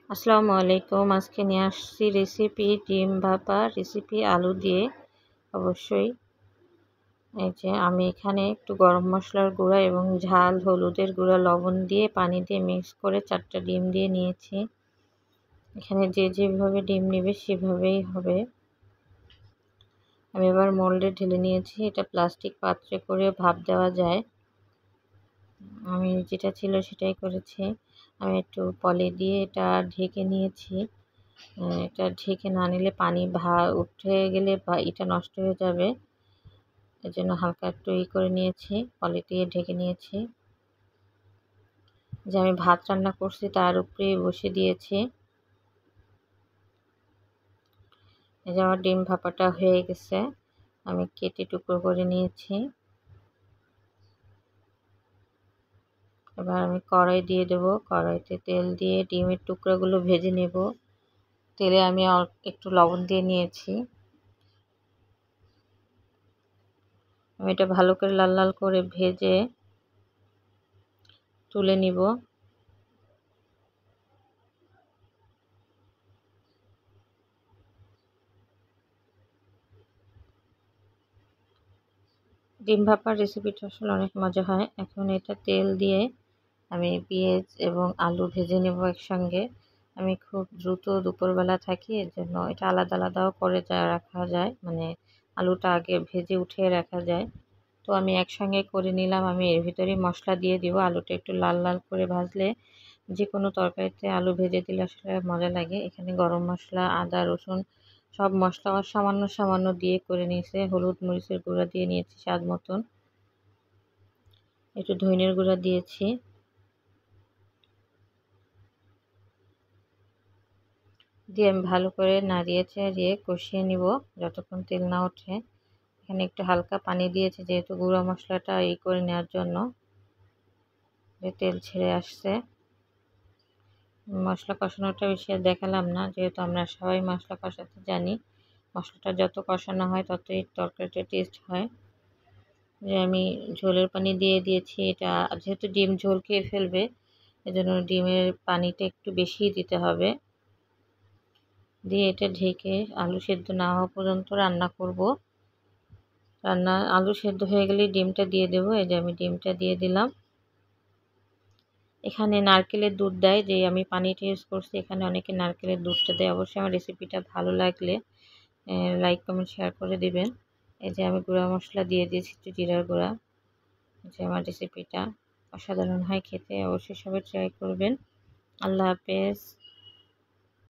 আসসালামু আলাইকুম। আজকে নিয়ে আসছি রেসিপি ডিম ভাপা রেসিপি আলু দিয়ে। অবশ্যই এই যে আমি এখানে একটু গরম মশলার গুঁড়া এবং ঝাল হলুদের গুঁড়া লবণ দিয়ে পানি দিয়ে মিক্স করে 4টা ডিম দিয়ে নিয়েছি। এখানে যে যেভাবে ডিম নেবে সেভাবেই হবে। আমি এবার মোল্ডে ঢেলে নিয়েছি। এটা প্লাস্টিক পাত্রে করে ভাপ দেওয়া যায়। আমি যেটা ছিল সেটাই করেছি। আমি একটু পলি দিয়ে এটা ঢেকে নিয়েছি। এটা ঢেকে না নিলে পানি উঠে গেলে বা এটা নষ্ট হয়ে যাবে। এর জন্য হালকা একটু করে নিয়েছি, পলি দিয়ে ঢেকে নিয়েছি। যে আমি ভাত রান্না করছি তার উপরে বসে দিয়েছি। এই যে আমার ডিম ভাপাটা হয়ে গেছে, আমি কেটে টুকরো করে নিয়েছি। এবার আমি কড়াই দিয়ে দেব। কড়াইতে তেল দিয়ে ডিমের টুকরোগুলো ভেজে নেব। তেলে আমি একটু লবণ দিয়ে নিয়েছি। আমি এটা ভালো করে লাল লাল করে ভেজে তুলে নিব। ডিম ভাপার রেসিপিটা আসলে অনেক মজা হয়। এখন এটা তেল দিয়ে আমি পেঁয়াজ এবং আলু ভেজে নেব একসঙ্গে। আমি খুব দ্রুত দুপুরবেলা থাকি, এর জন্য এটা আলাদা আলাদাও করে রাখা যায়, মানে আলুটা আগে ভেজে উঠিয়ে রাখা যায়। তো আমি একসঙ্গে করে নিলাম। আমি এর ভিতরেই মশলা দিয়ে দিব। আলুটা একটু লাল লাল করে ভাজলে যে কোনো তরকারিতে আলু ভেজে দিলে আসলে মজা লাগে। এখানে গরম মশলা, আদা, রসুন সব মশলা সামান্য সামান্য দিয়ে করে নিয়েছে। হলুদ মরিচের গুঁড়া দিয়ে নিয়েছি স্বাদ মতন। একটু ধনিয়ার গুঁড়া দিয়েছি। দিয়ে আমি ভালো করে নাড়িয়ে চাড়িয়ে কষিয়ে নিব যতক্ষণ তেল না ওঠে। এখানে একটু হালকা পানি দিয়েছি যেহেতু গুঁড়া মশলাটা করে নেওয়ার জন্য, যে তেল ছেড়ে আসছে। মশলা কষানোটা বেশি আর দেখালাম না, যেহেতু আমরা সবাই মশলা কষাতে জানি। মশলাটা যত কষানো হয় ততই তরকারিটা টেস্ট হয়। যে আমি ঝোলের পানি দিয়ে দিয়েছি। এটা যেহেতু ডিম ঝোল খেয়ে ফেলবে, এজন্য ডিমের পানিটা একটু বেশিই দিতে হবে। দিয়ে এটা ঢেকে আলু সেদ্ধ না হওয়া পর্যন্ত রান্না করব। আলু সেদ্ধ হয়ে গেলে ডিমটা দিয়ে দেবো। এই যে আমি ডিমটা দিয়ে দিলাম। এখানে নারকেলের দুধ দেয়, যে আমি পানিটা ইউজ করছি এখানে অনেকে নারকেলের দুধটা দেয়। অবশ্যই আমার রেসিপিটা ভালো লাগলে লাইক কমেন্ট শেয়ার করে দিবেন। এই যে আমি গুঁড়া মশলা দিয়ে দিয়েছি, একটু জিরার গুঁড়া। যে আমার রেসিপিটা অসাধারণ হয় খেতে, অবশ্যই সবাই ট্রাই করবেন। আল্লাহ হাফেজ।